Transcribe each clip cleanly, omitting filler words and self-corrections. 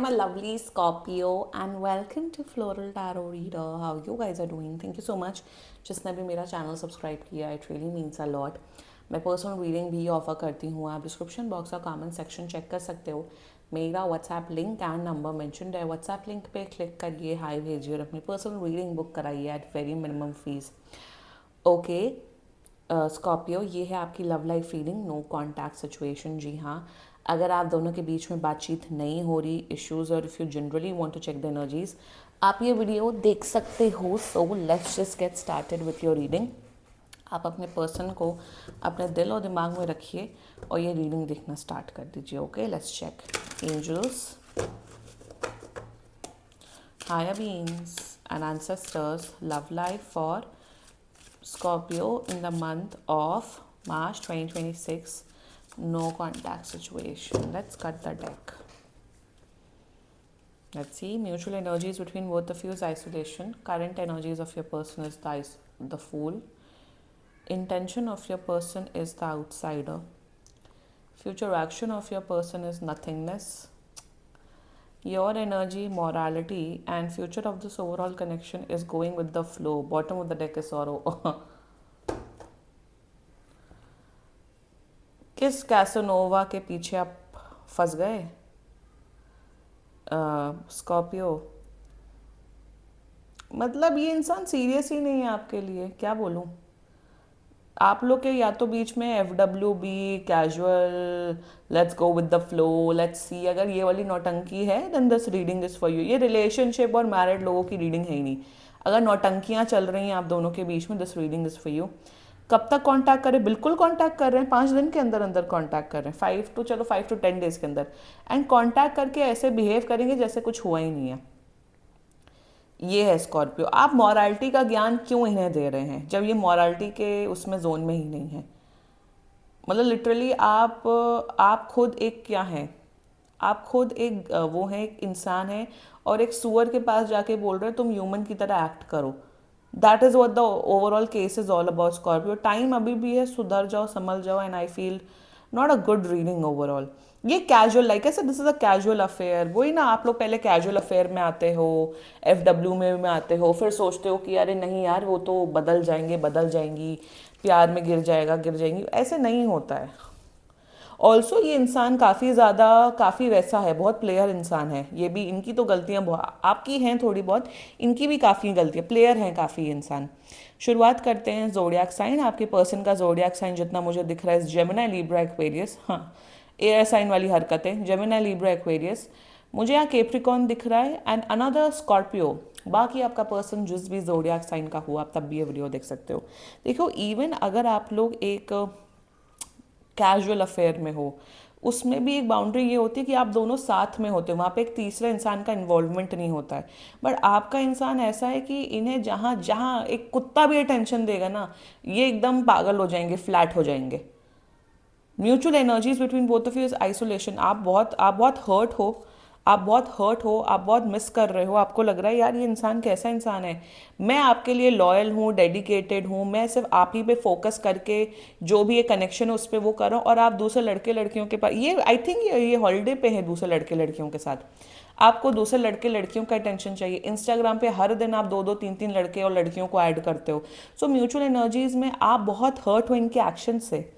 I'm a lovely Scorpio and welcome to Floral Tarot Reader. How you guys are doing? Thank you so much जिसने भी मेरा channel subscribe किया. It really means a lot. मैं personal reading भी offer करती हूँ. आप description box का कमेंट सेक्शन चेक कर सकते हो. मेरा WhatsApp link and number mentioned है. व्हाट्सएप लिंक पे क्लिक करिए, हाई भेजिए और अपनी पर्सनल रीडिंग बुक कराइए at very minimum fees. Okay Scorpio, ये है आपकी love life reading. No contact situation. जी हाँ, अगर आप दोनों के बीच में बातचीत नहीं हो रही, इश्यूज, और if you generally want to check the energies, आप ये वीडियो देख सकते हो. So let's just get started with your reading. आप अपने पर्सन को अपने दिल और दिमाग में रखिए और ये रीडिंग देखना स्टार्ट कर दीजिए. Okay, let's check. Angels, higher beings and ancestors, love life for Scorpio in the month of March 2026. No contact situation. Let's cut the deck. Let's see. Mutual energies between both of you is isolation. Current energies of your person is the Fool. Intention of your person is the outsider. Future action of your person is nothingness. Your energy, morality, and future of this overall connection is going with the flow. Bottom of the deck is sorrow. किस कैसोनोवा के पीछे आप फंस गए Scorpio? मतलब ये इंसान serious ही नहीं है आपके लिए. क्या बोलूं, आप लोग के या तो बीच में FWB, casual, let's go with the flow, let's see, अगर ये वाली नौटंकी है then this reading is for you. ये रिलेशनशिप और मैरिड लोगों की रीडिंग है ही नहीं. अगर नौटंकियां चल रही हैं आप दोनों के बीच में, this reading is for you. कब तक कांटेक्ट करें? बिल्कुल कांटेक्ट कर रहे हैं. 5 दिन के अंदर अंदर कांटेक्ट कर रहे हैं. 5 to 10 डेज के अंदर. एंड कांटेक्ट करके ऐसे बिहेव करेंगे जैसे कुछ हुआ ही नहीं है. ये है स्कॉर्पियो. आप मॉरालिटी का ज्ञान क्यों इन्हें दे रहे हैं जब ये मॉरालिटी के उसमें जोन में ही नहीं है? मतलब लिटरली आप खुद एक क्या हैं? आप खुद एक वो है, एक इंसान है और एक सुअर के पास जाके बोल रहे हो तुम ह्यूमन की तरह एक्ट करो. That is what the overall case is all about Scorpio. Time अभी भी है, सुधर जाओ, संभल जाओ. And I feel not a good reading overall. ये कैजुअल, लाइक ऐसे this is a casual affair. वही ना, आप लोग पहले कैजुअल अफेयर में आते हो, FW में आते हो, फिर सोचते हो कि अरे नहीं यार वो तो बदल जाएंगे, बदल जाएंगी, प्यार में गिर जाएगा, गिर जाएंगी. ऐसे नहीं होता है. ऑल्सो ये इंसान काफ़ी वैसा है, बहुत प्लेयर इंसान है. ये भी, इनकी तो गलतियां आपकी हैं थोड़ी बहुत, इनकी भी काफ़ी गलतियां. प्लेयर हैं काफ़ी इंसान. शुरुआत करते हैं जोडियाक साइन. आपके पर्सन का जोडियाक साइन जितना मुझे दिख रहा है जेमिनी, लिब्रा, एक्वेरियस. हाँ, एयर साइन वाली हरकतें. Gemini, Libra, Aquarius. मुझे यहाँ केप्रिकॉन दिख रहा है एंड अनदर स्कॉर्पियो. बाकी आपका पर्सन जिस भी जोडियाक साइन का हुआ, आप तब भी ये वीडियो देख सकते हो. देखो, इवन अगर आप लोग एक कैजुअल अफेयर में हो, उसमें भी एक बाउंड्री ये होती है कि आप दोनों साथ में होते हो, वहाँ पे एक तीसरे इंसान का इन्वॉल्वमेंट नहीं होता है. बट आपका इंसान ऐसा है कि इन्हें जहाँ जहाँ एक कुत्ता भी अटेंशन देगा ना, ये एकदम पागल हो जाएंगे, फ्लैट हो जाएंगे. Mutual energies between both of you is isolation. आप बहुत हर्ट हो, आप बहुत मिस कर रहे हो. आपको लग रहा है यार ये इंसान कैसा इंसान है. मैं आपके लिए लॉयल हूँ, डेडिकेटेड हूँ, मैं सिर्फ आप ही पे फोकस करके जो भी ये कनेक्शन है उस पर वो कर रहा हूँ. और आप दूसरे लड़के लड़कियों के पास, ये आई थिंक ये हॉलीडे पे है दूसरे लड़के लड़कियों के साथ. आपको दूसरे लड़के लड़कियों का अटेंशन चाहिए. इंस्टाग्राम पे हर दिन आप 2-2, 3-3 लड़के और लड़कियों को ऐड करते हो. सो म्यूचुअल एनर्जीज में आप बहुत हर्ट हो इनके एक्शन से.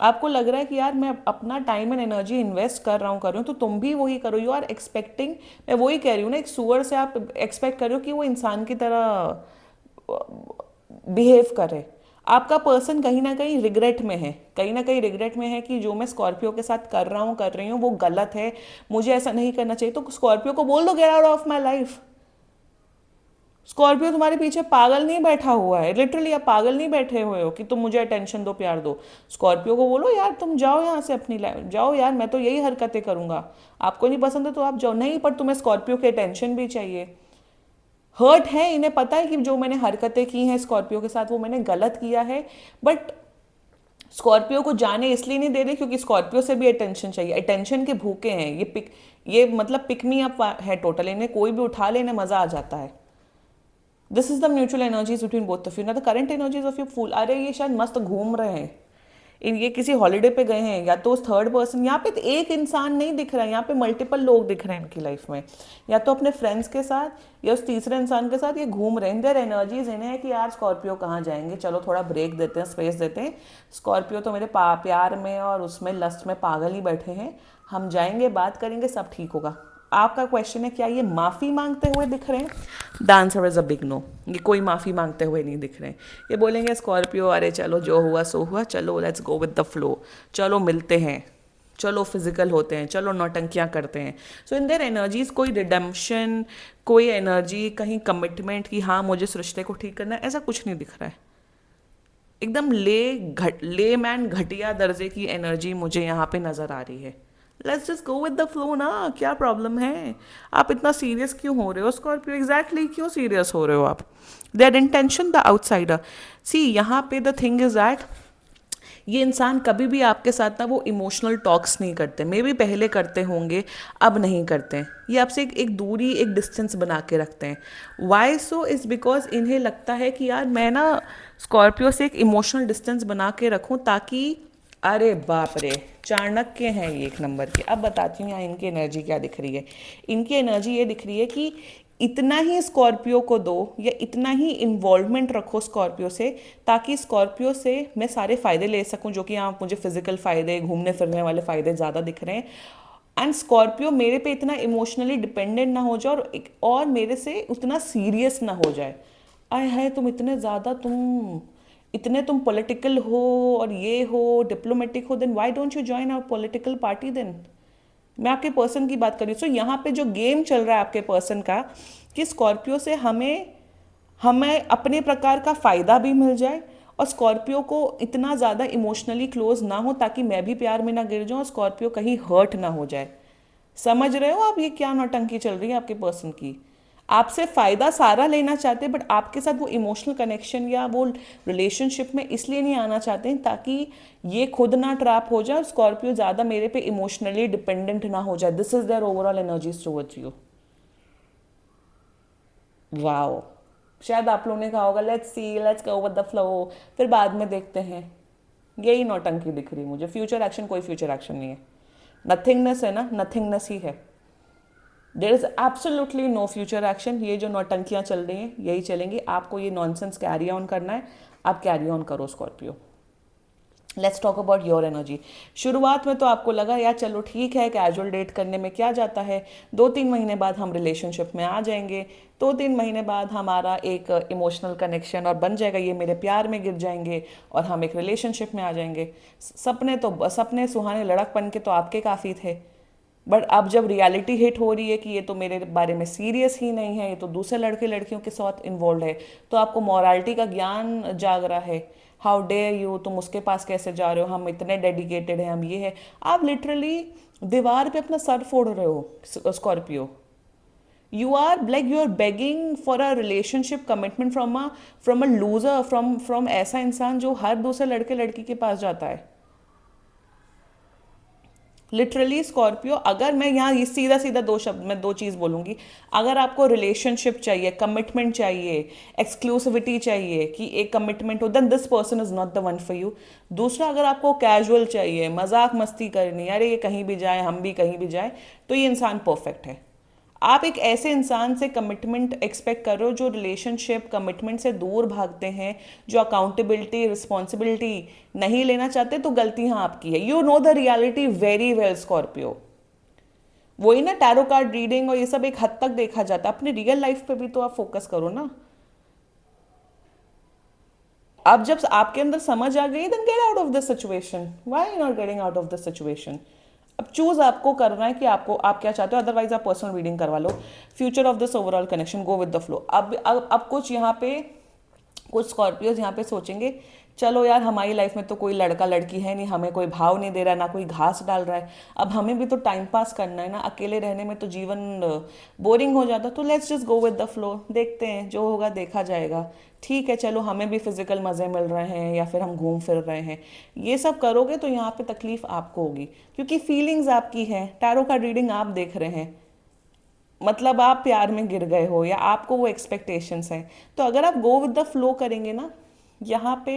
आपको लग रहा है कि यार मैं अपना टाइम एंड एनर्जी इन्वेस्ट कर रहा हूँ, तो तुम भी वही करो. यू आर एक्सपेक्टिंग, मैं वही कह रही हूँ ना, एक सुअर से आप एक्सपेक्ट करो कि वो इंसान की तरह बिहेव करे. आपका पर्सन कहीं ना कहीं रिग्रेट में है, कहीं ना कहीं रिग्रेट में है कि जो मैं स्कॉर्पियो के साथ कर रही हूँ वो गलत है, मुझे ऐसा नहीं करना चाहिए. तो स्कॉर्पियो को बोल दो gate out of my life. Scorpio तुम्हारे पीछे पागल नहीं बैठा हुआ है. लिटरली आप पागल नहीं बैठे हुए हो कि तुम मुझे अटेंशन दो, प्यार दो. स्कॉर्पियो को बोलो यार तुम जाओ यहाँ से, अपनी लाइफ जाओ यार, मैं तो यही हरकतें करूंगा. आपको नहीं पसंद है तो आप जाओ. नहीं, पर तुम्हें स्कॉर्पियो की अटेंशन भी चाहिए. हर्ट है, इन्हें पता है कि जो मैंने हरकतें की हैं स्कॉर्पियो के साथ वो मैंने गलत किया है. बट स्कॉर्पियो को जाने इसलिए नहीं दे रहे क्योंकि स्कॉर्पियो से भी अटेंशन चाहिए. अटेंशन के भूखे हैं ये मतलब पिक मी अप है टोटल. इन्हें कोई भी उठा ले, इन्हें मजा आ जाता है. This is the mutual energies between both of you. ना the current energies of you fool. अरे ये शायद मस्त घूम रहे हैं, इन ये किसी हॉलीडे पे गए हैं, या तो उस थर्ड पर्सन, यहाँ पे तो एक इंसान नहीं दिख रहा है, यहाँ पे मल्टीपल लोग दिख रहे हैं इनकी लाइफ में, या तो अपने फ्रेंड्स के साथ या उस तीसरे इंसान के साथ ये घूम रहे हैं। देयर एनर्जीज इन्हें है कि यार स्कॉर्पियो कहाँ जाएंगे, चलो थोड़ा ब्रेक देते हैं, स्पेस देते हैं। स्कॉर्पियो तो मेरे प्यार में और उसमें लस्ट में पागल ही बैठे हैं, हम जाएंगे, बात करेंगे, सब ठीक होगा। आपका क्वेश्चन है क्या ये माफ़ी मांगते हुए दिख रहे हैं? The answer is a big no. ये कोई माफ़ी मांगते हुए नहीं दिख रहे हैं। ये बोलेंगे स्कॉर्पियो अरे चलो जो हुआ सो हुआ, चलो let's go with the flow, चलो मिलते हैं, चलो फिजिकल होते हैं, चलो नौटंकियाँ करते हैं। सो इन देयर एनर्जीज कोई रिडेम्पशन, कोई एनर्जी कहीं कमिटमेंट कि हाँ मुझे इस रिश्ते को ठीक करना है, ऐसा कुछ नहीं दिख रहा है। एकदम ले मैन घटिया दर्जे की एनर्जी मुझे यहाँ पे नज़र आ रही है। Let's just go with the flow ना, क्या प्रॉब्लम है? आप इतना सीरियस क्यों हो रहे हो स्कॉर्पियो? एग्जैक्टली क्यों सीरियस हो रहे हो आप? That intention the outsider. See यहाँ पे द थिंग इज दैट ये इंसान कभी भी आपके साथ ना वो इमोशनल टॉक्स नहीं करते, मे भी पहले करते होंगे, अब नहीं करते हैं। ये आपसे एक दूरी, एक डिस्टेंस बना के रखते हैं। वाई सो इज़ बिकॉज इन्हें लगता है कि यार मैं ना स्कॉर्पियो से एक इमोशनल डिस्टेंस बना के रखूं, ताकि अरे बाप रे, चाणक्य हैं ये एक नंबर के। अब बताती हूँ यहाँ इनकी एनर्जी क्या दिख रही है। इनकी एनर्जी ये दिख रही है कि इतना ही स्कॉर्पियो को दो, या इतना ही इन्वॉल्वमेंट रखो स्कॉर्पियो से, ताकि स्कॉर्पियो से मैं सारे फ़ायदे ले सकूं, जो कि यहाँ मुझे फिजिकल फ़ायदे, घूमने फिरने वाले फ़ायदे ज़्यादा दिख रहे हैं। एंड स्कॉर्पियो मेरे पे इतना इमोशनली डिपेंडेंट ना हो जाए, और मेरे से उतना सीरियस ना हो जाए। आय हाय, तुम इतने ज़्यादा तुम पॉलिटिकल हो और ये हो, डिप्लोमेटिक हो, then why don't you join our political party then? मैं आपके पर्सन की बात कर रही हूँ। सो यहाँ पे जो गेम चल रहा है आपके पर्सन का, कि स्कॉर्पियो से हमें हमें अपने प्रकार का फ़ायदा भी मिल जाए, और स्कॉर्पियो को इतना ज़्यादा इमोशनली क्लोज ना हो ताकि मैं भी प्यार में ना गिर जाऊँ और स्कॉर्पियो कहीं हर्ट ना हो जाए। समझ रहे हो आप ये क्या नौटंकी चल रही है आपके पर्सन की? आपसे फ़ायदा सारा लेना चाहते हैं, बट आपके साथ वो इमोशनल कनेक्शन या वो रिलेशनशिप में इसलिए नहीं आना चाहते हैं ताकि ये खुद ना ट्रैप हो जाए और स्कॉर्पियो ज़्यादा मेरे पे इमोशनली डिपेंडेंट ना हो जाए। This is their overall energies towards you. Wow. शायद आप लोगों ने कहा होगा let's see, let's go with the flow, फिर बाद में देखते हैं। यही नौटंकी दिख रही है मुझे। फ्यूचर एक्शन, कोई फ्यूचर एक्शन नहीं है। नथिंगनेस है ना, नथिंगनेस ही है। There is absolutely no future action. ये जो नौटंकियाँ चल रही हैं यही चलेंगी। आपको ये नॉनसेंस कैरी ऑन करना है, आप कैरी ऑन करो Scorpio. Let's talk about your energy. शुरुआत में तो आपको लगा यार चलो ठीक है, कैजुअल डेट करने में क्या जाता है, 2-3 महीने बाद हम रिलेशनशिप में आ जाएंगे, 2-3 महीने बाद हमारा एक इमोशनल कनेक्शन और बन जाएगा, ये मेरे प्यार में गिर जाएंगे और हम एक रिलेशनशिप में आ जाएंगे। सपने सुहाने लड़कपन के तो आपके काफ़ी थे, बट अब जब रियलिटी हिट हो रही है कि ये तो मेरे बारे में सीरियस ही नहीं है, ये तो दूसरे लड़के लड़कियों के साथ इन्वॉल्व है, तो आपको मॉरालिटी का ज्ञान जाग रहा है। हाउ डेयर यू, तुम उसके पास कैसे जा रहे हो, हम इतने डेडिकेटेड हैं, हम ये है। आप लिटरली दीवार पे अपना सर फोड़ रहे हो Scorpio. You are begging for a relationship commitment from a loser, from ऐसा इंसान जो हर दूसरे लड़के लड़की के पास जाता है। लिटरली स्कॉर्पियो, अगर मैं यहाँ ये सीधा सीधा दो शब्द में दो चीज़ बोलूँगी, अगर आपको रिलेशनशिप चाहिए, कमिटमेंट चाहिए, एक्सक्लूसिविटी चाहिए कि एक कमिटमेंट हो, then this person is not the one for you. दूसरा, अगर आपको कैजुअल चाहिए, मजाक मस्ती करनी, अरे ये कहीं भी जाए हम भी कहीं भी जाए, तो ये इंसान परफेक्ट है। आप एक ऐसे इंसान से कमिटमेंट एक्सपेक्ट कर रहे हो जो रिलेशनशिप कमिटमेंट से दूर भागते हैं, जो अकाउंटेबिलिटी रिस्पॉन्सिबिलिटी नहीं लेना चाहते, तो गलती हाँ आपकी है। You know the reality very well Scorpio. वही ना, टैरो कार्ड रीडिंग और ये सब एक हद तक देखा जाता है, अपने रियल लाइफ पे भी तो आप फोकस करो ना। अब जब आपके अंदर समझ आ गई, then get out of this situation. Why not getting out of this situation? अब चूज आपको करना है कि आप क्या चाहते हो, अदरवाइज आप पर्सनल रीडिंग करवा लो। Future of this overall connection, go with the flow. अब कुछ यहाँ पे कुछ स्कॉर्पियोज यहाँ पे सोचेंगे चलो यार हमारी लाइफ में तो कोई लड़का लड़की है नहीं, हमें कोई भाव नहीं दे रहा है, ना कोई घास डाल रहा है, अब हमें भी तो टाइम पास करना है ना, अकेले रहने में तो जीवन बोरिंग हो जाता, तो let's just go with the flow, देखते हैं जो होगा देखा जाएगा। ठीक है चलो, हमें भी फिजिकल मज़े मिल रहे हैं या फिर हम घूम फिर रहे हैं। ये सब करोगे तो यहाँ पे तकलीफ आपको होगी, क्योंकि फीलिंग्स आपकी है, टैरो का रीडिंग आप देख रहे हैं, मतलब आप प्यार में गिर गए हो या आपको वो एक्सपेक्टेशंस हैं। तो अगर आप गो विद द फ्लो करेंगे ना, यहाँ पे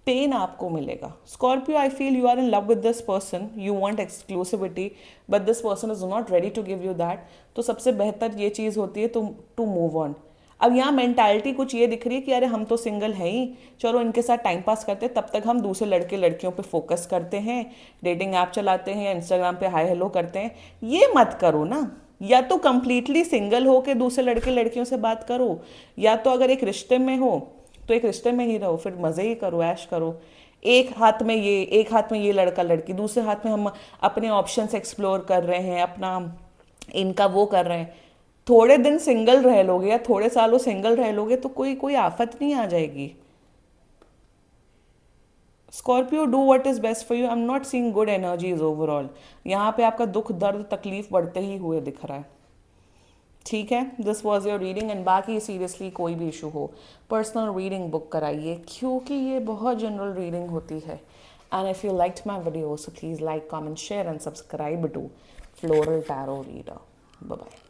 पेन आपको मिलेगा। Scorpio, I feel you are in love with this person, you want exclusivity, but this person is not ready to give you that. तो सबसे बेहतर ये चीज़ होती है टू मूव ऑन। अब यहाँ मेंटालिटी कुछ ये दिख रही है कि अरे हम तो सिंगल है ही, चलो इनके साथ टाइम पास करते हैं, तब तक हम दूसरे लड़के लड़कियों पे फोकस करते हैं, डेटिंग ऐप चलाते हैं, इंस्टाग्राम पे हाय हेलो करते हैं। ये मत करो ना। या तो कंप्लीटली सिंगल हो के दूसरे लड़के लड़कियों से बात करो, या तो अगर एक रिश्ते में हो तो एक रिश्ते में ही रहो, फिर मज़े ही करो, ऐश करो। एक हाथ में ये लड़का लड़की, दूसरे हाथ में हम अपने ऑप्शंस एक्सप्लोर कर रहे हैं, अपना इनका वो कर रहे हैं। थोड़े दिन सिंगल रह लोगे या थोड़े सालों सिंगल रह लोगे तो कोई कोई आफत नहीं आ जाएगी। Scorpio, do what is best for you. I am not seeing good energies overall. यहाँ पे आपका दुख दर्द तकलीफ बढ़ते ही हुए दिख रहा है। ठीक है, this was your reading. And बाकी सीरियसली कोई भी इशू हो, पर्सनल रीडिंग बुक कराइए, क्योंकि ये बहुत जनरल रीडिंग होती है। And if you liked my video, so please like, comment, share and subscribe to Floral Tarot Reader. Bye bye.